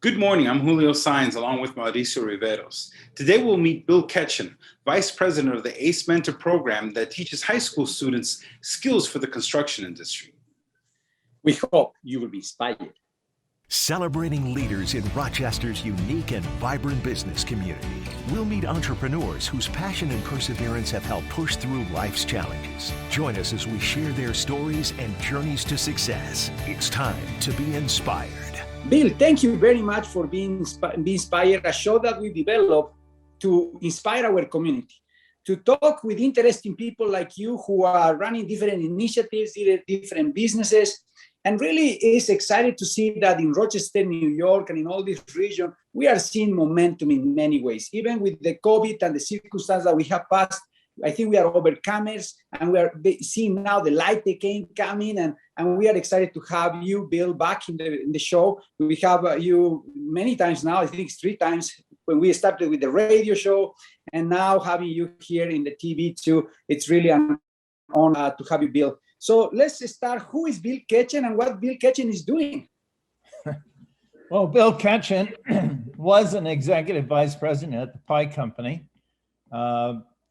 Good morning, I'm Julio Sainz along with Mauricio Riveros. Today we'll meet Bill Ketchen, Vice President of the ACE Mentor program that teaches high school students skills for the construction industry. We hope you will be inspired. Celebrating leaders in Rochester's unique and vibrant business community. We'll meet entrepreneurs whose passion and perseverance have helped push through life's challenges. Join us as we share their stories and journeys to success. It's time to be inspired. Bill, thank you very much for being inspired, a show that we developed to inspire our community, to talk with interesting people like you who are running different initiatives, different businesses, and really is excited to see that in Rochester, New York, and in all this region, we are seeing momentum in many ways. Even with the COVID and the circumstances that we have passed, I think we are overcomers, and we are seeing now the light again coming, and we are excited to have you, Bill, back in the show. We have you many times now, I think it's 3 times when we started with the radio show, and now having you here in the TV too. It's really an honor to have you, Bill. So let's start. Who is Bill Ketchen and what Bill Ketchen is doing? Well, Bill Ketchen was an executive vice president at the Pie Company.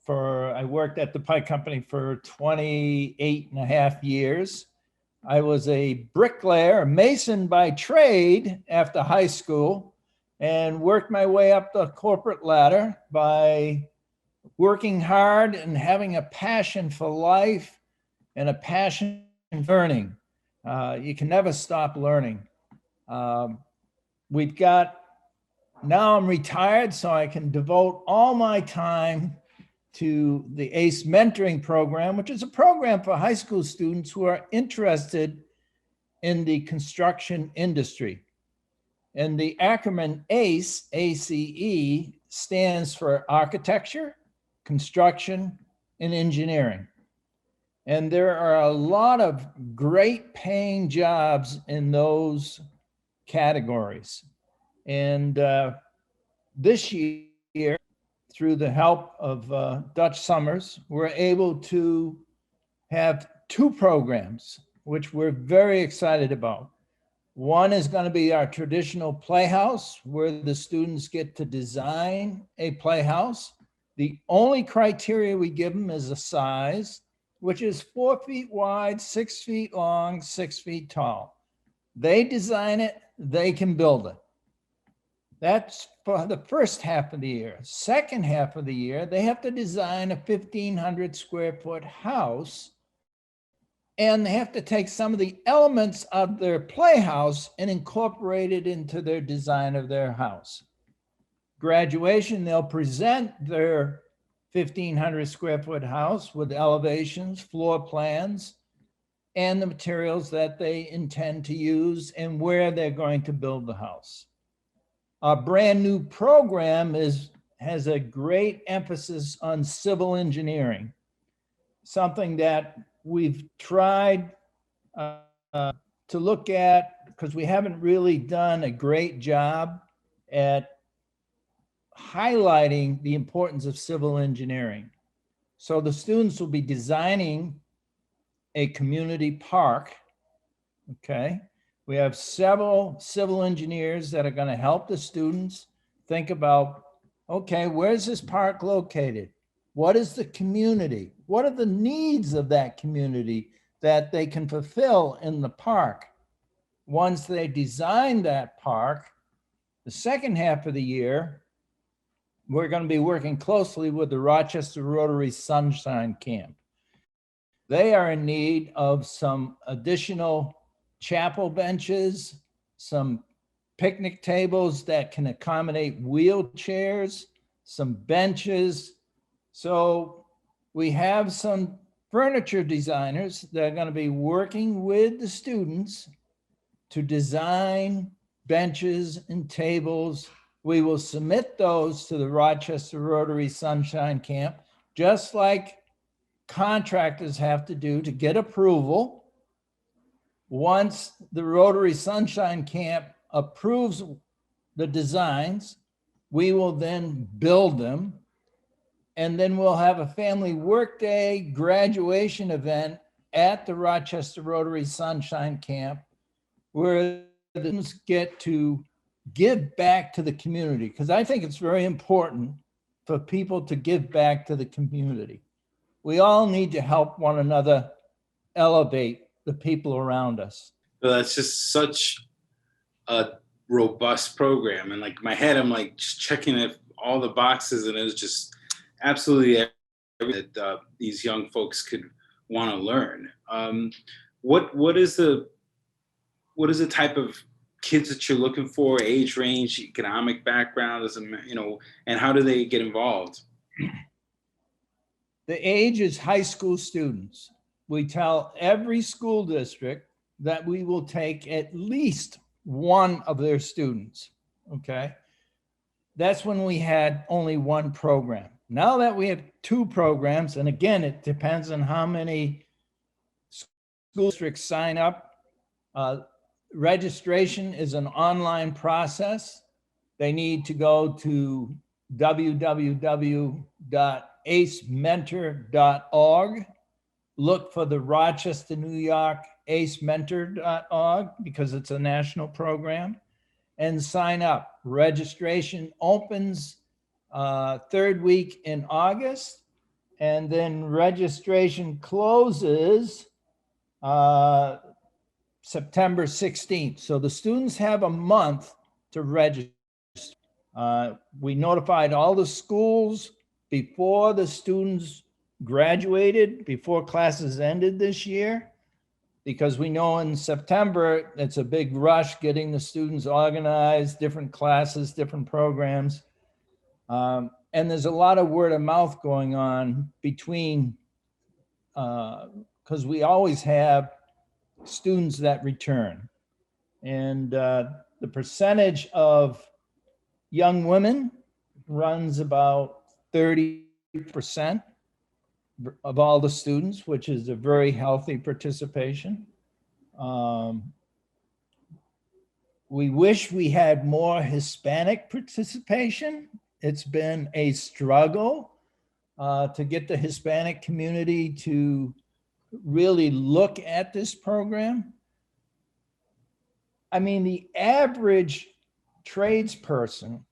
I worked at the Pie Company for 28 and a half years. I was a bricklayer, a mason by trade after high school, and worked my way up the corporate ladder by working hard and having a passion for life and a passion for learning. You can never stop learning. Now I'm retired, so I can devote all my time to the ACE mentoring program, which is a program for high school students who are interested in the construction industry. And the acronym ACE, ACE, stands for architecture, construction, and engineering. And there are a lot of great paying jobs in those categories. And this year, through the help of Dutch Summers, we're able to have 2 programs, which we're very excited about. One is going to be our traditional playhouse, where the students get to design a playhouse. The only criteria we give them is a size, which is 4 feet wide, 6 feet long, 6 feet tall. They design it, they can build it. That's for the first half of the year. Second half of the year, they have to design a 1,500 square foot house, and they have to take some of the elements of their playhouse and incorporate it into their design of their house. Graduation, they'll present their 1,500 square foot house with elevations, floor plans, and the materials that they intend to use and where they're going to build the house. Our brand new program has a great emphasis on civil engineering, something that we've tried to look at because we haven't really done a great job at highlighting the importance of civil engineering. So the students will be designing a community park, okay? We have several civil engineers that are going to help the students think about, okay, where's this park located? What is the community? What are the needs of that community that they can fulfill in the park? Once they design that park, the second half of the year, we're going to be working closely with the Rochester Rotary Sunshine Camp. They are in need of some additional chapel benches, some picnic tables that can accommodate wheelchairs, some benches. So we have some furniture designers that are going to be working with the students to design benches and tables. We will submit those to the Rochester Rotary Sunshine Camp, just like contractors have to do to get approval. Once the Rotary Sunshine Camp approves the designs, we will then build them, and then we'll have a family workday graduation event at the Rochester Rotary Sunshine Camp, where the students get to give back to the community, because I think it's very important for people to give back to the community. We all need to help one another elevate the people around us. So that's just such a robust program. And like in my head, I'm like just checking it, all the boxes, and it was just absolutely everything that these young folks could want to learn. What is the type of kids that you're looking for? Age range, economic background, and how do they get involved? The age is high school students. We tell every school district that we will take at least one of their students, okay? That's when we had only one program. Now that we have two programs, and again, it depends on how many school districts sign up. Registration is an online process. They need to go to www.acementor.org. Look for the Rochester, New York acementor.org, because it's a national program, and sign up. Registration opens third week in August, and then registration closes September 16th. So the students have a month to register. We notified all the schools before the students graduated, before classes ended this year, because we know in September, it's a big rush getting the students organized, different classes, different programs. And there's a lot of word of mouth going on between, because we always have students that return. And the percentage of young women runs about 30% of all the students, which is a very healthy participation. We wish we had more Hispanic participation. It's been a struggle to get the Hispanic community to really look at this program. I mean, the average tradesperson,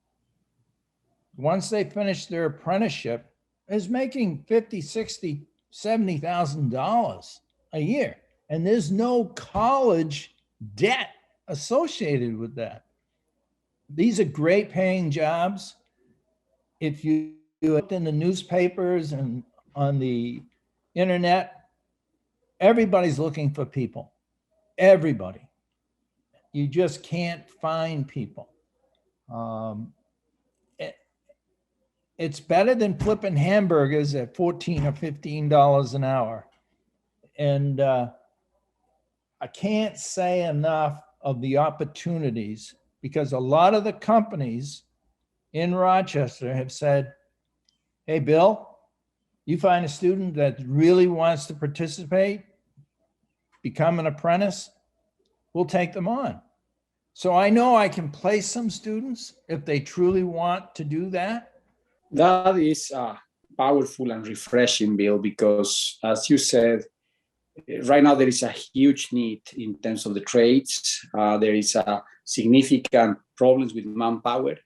once they finish their apprenticeship, is making $50,000, $60,000, $70,000 a year. And there's no college debt associated with that. These are great paying jobs. If you look in the newspapers and on the internet, everybody's looking for people. Everybody. You just can't find people. It's better than flipping hamburgers at $14 or $15 an hour. And I can't say enough of the opportunities, because a lot of the companies in Rochester have said, hey, Bill, you find a student that really wants to participate, become an apprentice, we'll take them on. So I know I can place some students if they truly want to do that. That is powerful and refreshing, Bill, because as you said, right now there is a huge need in terms of the trades. There is a significant problems with manpower.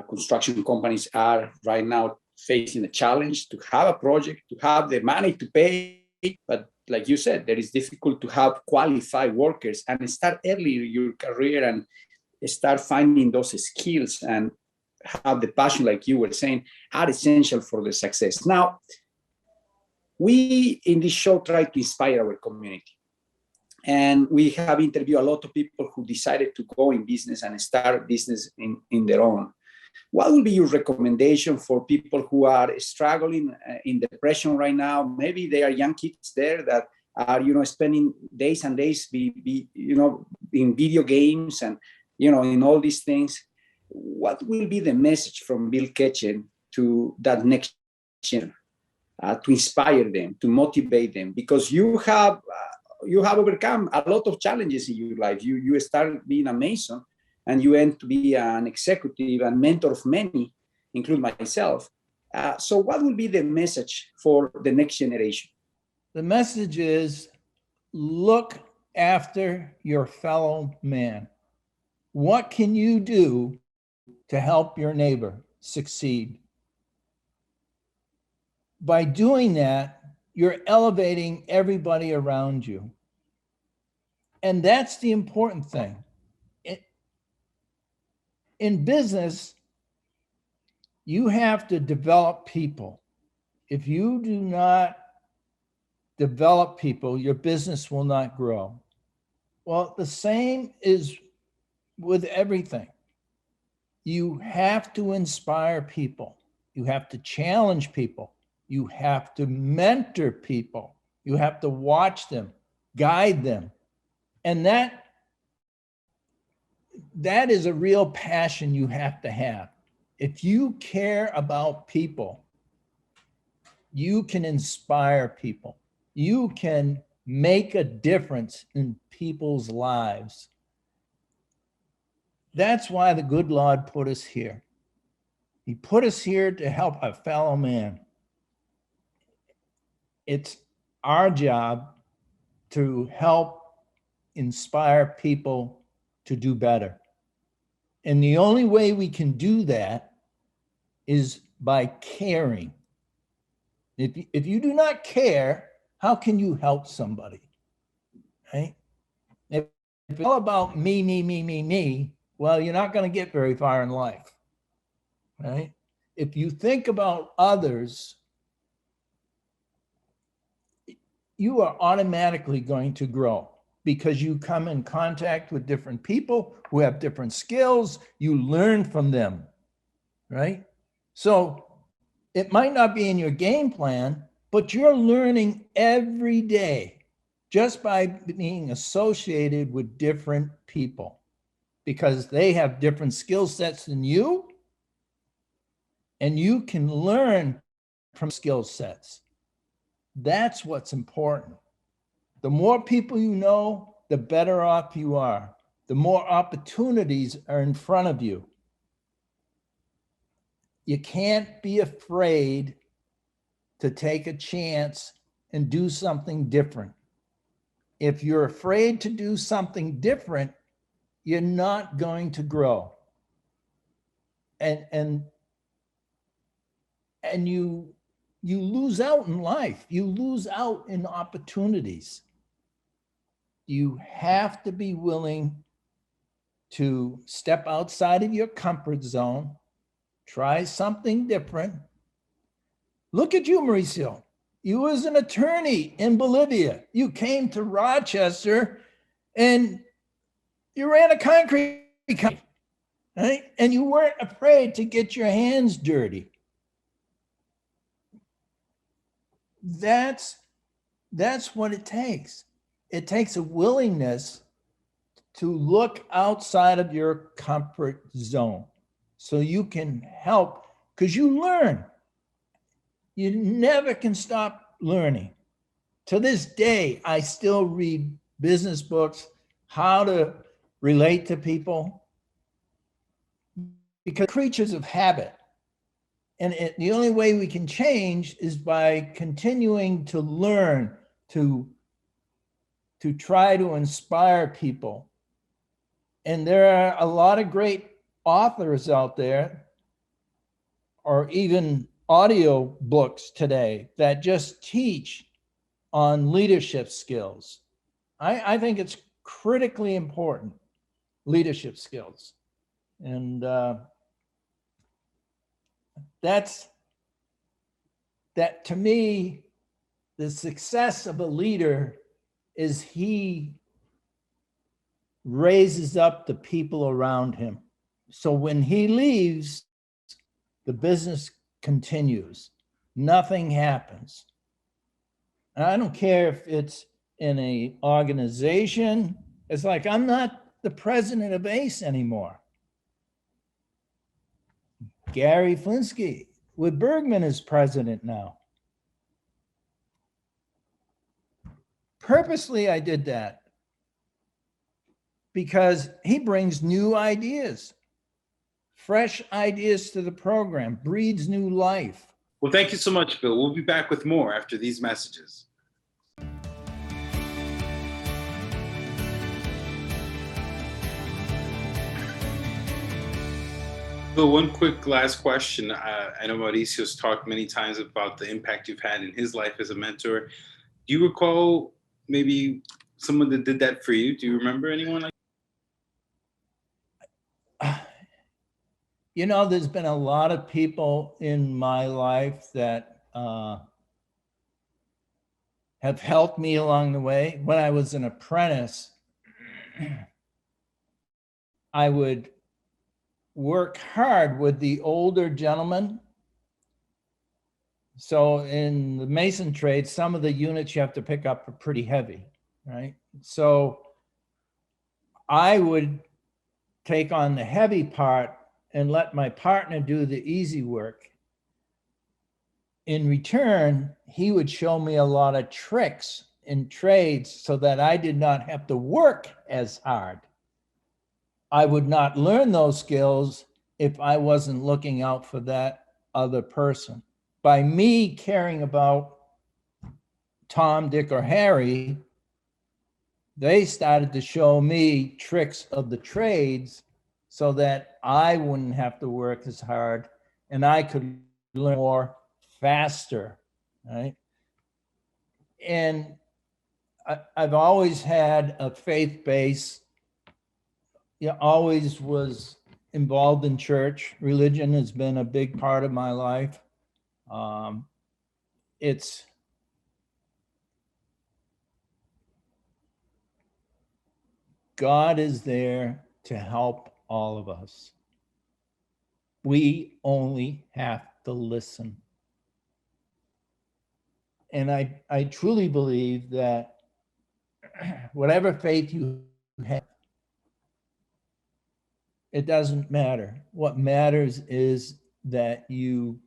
Construction companies are right now facing a challenge to have a project, to have the money to pay. But like you said, there is difficult to have qualified workers and start early in your career and start finding those skills and have the passion, like you were saying, are essential for the success. Now, we in this show try to inspire our community. And we have interviewed a lot of people who decided to go in business and start business in their own. What would be your recommendation for people who are struggling in depression right now? Maybe they are young kids there that are, spending days and days, in video games and, in all these things. What will be the message from Bill Ketchen to that next generation to inspire them, to motivate them? Because you have overcome a lot of challenges in your life. You start being a Mason, and you end to be an executive and mentor of many, including myself. So what will be the message for the next generation? The message is look after your fellow man. What can you do to help your neighbor succeed? By doing that, you're elevating everybody around you. And that's the important thing. In business, you have to develop people. If you do not develop people, your business will not grow. Well, the same is with everything. You have to inspire people. You have to challenge people. You have to mentor people. You have to watch them, guide them. And that is a real passion you have to have. If you care about people, you can inspire people. You can make a difference in people's lives. That's why the good Lord put us here. He put us here to help our fellow man. It's our job to help inspire people to do better. And the only way we can do that is by caring. If you do not care, how can you help somebody, right? If it's all about me, well, you're not going to get very far in life, right? If you think about others, you are automatically going to grow because you come in contact with different people who have different skills. You learn from them, right? So it might not be in your game plan, but you're learning every day just by being associated with different people because they have different skill sets than you, and you can learn from skill sets. That's what's important. The more people you know, the better off you are. The more opportunities are in front of you. You can't be afraid to take a chance and do something different. If you're afraid to do something different, you're not going to grow. And you lose out in life. You lose out in opportunities. You have to be willing to step outside of your comfort zone, try something different. Look at you, Mauricio. You was an attorney in Bolivia. You came to Rochester and you ran a concrete company, right? And you weren't afraid to get your hands dirty. That's what it takes. It takes a willingness to look outside of your comfort zone so you can help, because you learn. You never can stop learning. To this day, I still read business books, how to relate to people, because creatures of habit. And the only way we can change is by continuing to learn, to try to inspire people. And there are a lot of great authors out there, or even audio books today that just teach on leadership skills. I think it's critically important, leadership skills. And that to me, the success of a leader is he raises up the people around him. So when he leaves, the business continues. Nothing happens. And I don't care if it's in an organization. It's like, I'm not the president of ACE anymore. Gary Flinsky with Bergman is president now. Purposely, I did that because he brings new ideas, fresh ideas to the program, breathes new life. Well, thank you so much, Bill. We'll be back with more after these messages. So one quick last question. I know Mauricio's talked many times about the impact you've had in his life as a mentor. Do you recall maybe someone that did that for you? Do you remember anyone like? You know, there's been a lot of people in my life that have helped me along the way. When I was an apprentice, I would work hard with the older gentlemen. So in the mason trade, some of the units you have to pick up are pretty heavy, right? So I would take on the heavy part and let my partner do the easy work. In return, he would show me a lot of tricks in trades so that I did not have to work as hard. I would not learn those skills if I wasn't looking out for that other person. By me caring about Tom, Dick, or Harry, they started to show me tricks of the trades so that I wouldn't have to work as hard and I could learn more faster, right? And I've always had a faith base. Always was involved in church. Religion has been a big part of my life. It's God is there to help all of us. We only have to listen. And I truly believe that whatever faith you have, it doesn't matter. What matters is that you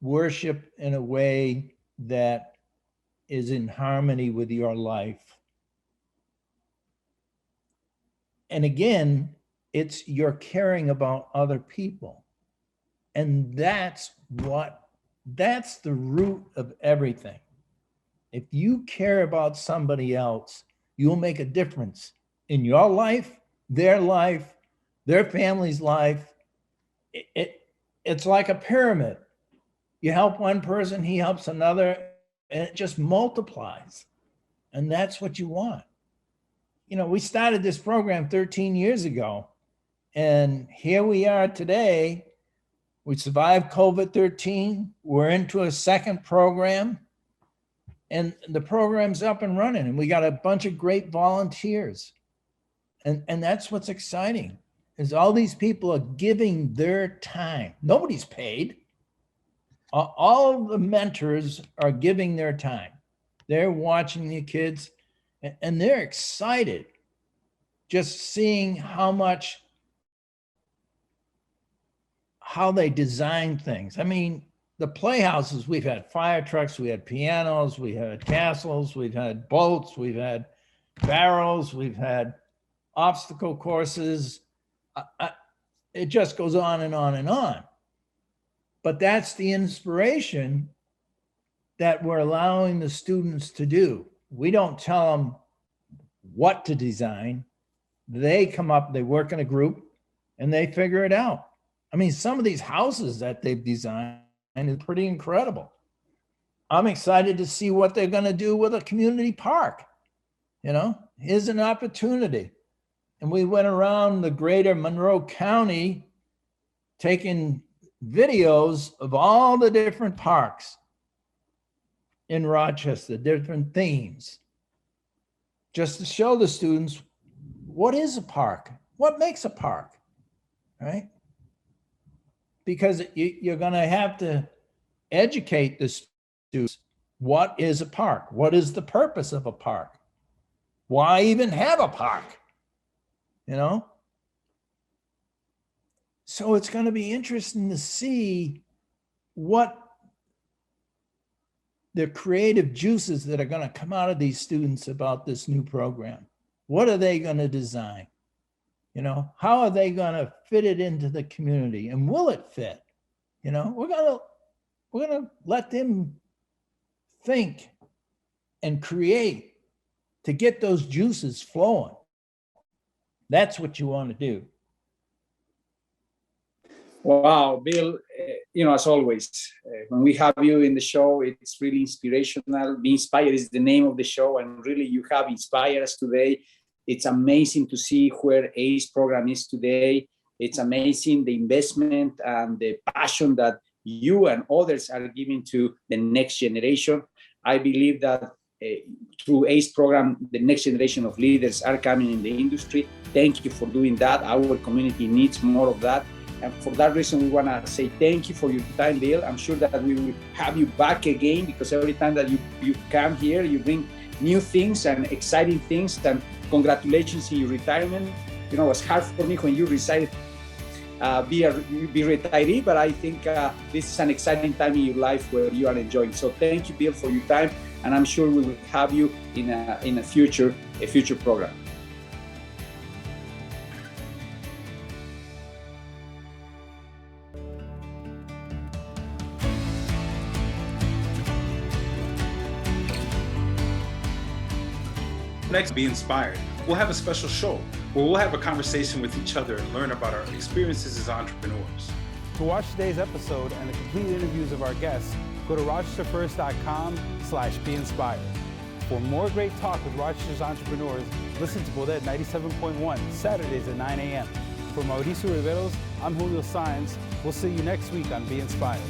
worship in a way that is in harmony with your life. And again, it's you're caring about other people. And that's the root of everything. If you care about somebody else, you'll make a difference in your life, their family's life. It's like a pyramid. You help one person, he helps another, and it just multiplies. And that's what you want. You know, we started this program 13 years ago, and here we are today. We survived COVID-13. We're into a second program, and the program's up and running, and we got a bunch of great volunteers. And that's what's exciting, is all these people are giving their time. Nobody's paid. All the mentors are giving their time. They're watching the kids, and they're excited just seeing how they design things. I mean, the playhouses, we've had fire trucks, we had pianos, we had castles, we've had boats, we've had barrels, we've had obstacle courses. It just goes on and on and on. But that's the inspiration that we're allowing the students to do. We don't tell them what to design. They come up, they work in a group, and they figure it out. I mean, some of these houses that they've designed is pretty incredible. I'm excited to see what they're going to do with a community park. You know, here's an opportunity. And we went around the greater Monroe County taking videos of all the different parks in Rochester, different themes, just to show the students what is a park, what makes a park, right? Because you're going to have to educate the students. What is a park? What is the purpose of a park? Why even have a park? You know? So it's going to be interesting to see what the creative juices that are going to come out of these students about this new program. What are they going to design? You know, how are they going to fit it into the community, and will it fit? You know, we're going to let them think and create to get those juices flowing. That's what you want to do. Wow, Bill, as always, when we have you in the show, it's really inspirational. Be Inspired is the name of the show, and really you have inspired us today. It's amazing to see where ACE program is today. It's amazing the investment and the passion that you and others are giving to the next generation. I believe that through ACE program, the next generation of leaders are coming in the industry. Thank you for doing that. Our community needs more of that. And for that reason, we want to say thank you for your time, Bill. I'm sure that we will have you back again, because every time that you come here, you bring new things and exciting things. And congratulations in your retirement. It was hard for me when you decided be retiree, but I think this is an exciting time in your life where you are enjoying. So thank you, Bill, for your time, and I'm sure we will have you in a future program. Next, Be Inspired. We'll have a special show where we'll have a conversation with each other and learn about our experiences as entrepreneurs. To watch today's episode and the complete interviews of our guests, go to rochesterfirst.com/beinspired. For more great talk with Rochester's entrepreneurs, listen to Bodette 97.1 Saturdays at 9 a.m. For Mauricio Riveros, I'm Julio Saenz. We'll see you next week on Be Inspired.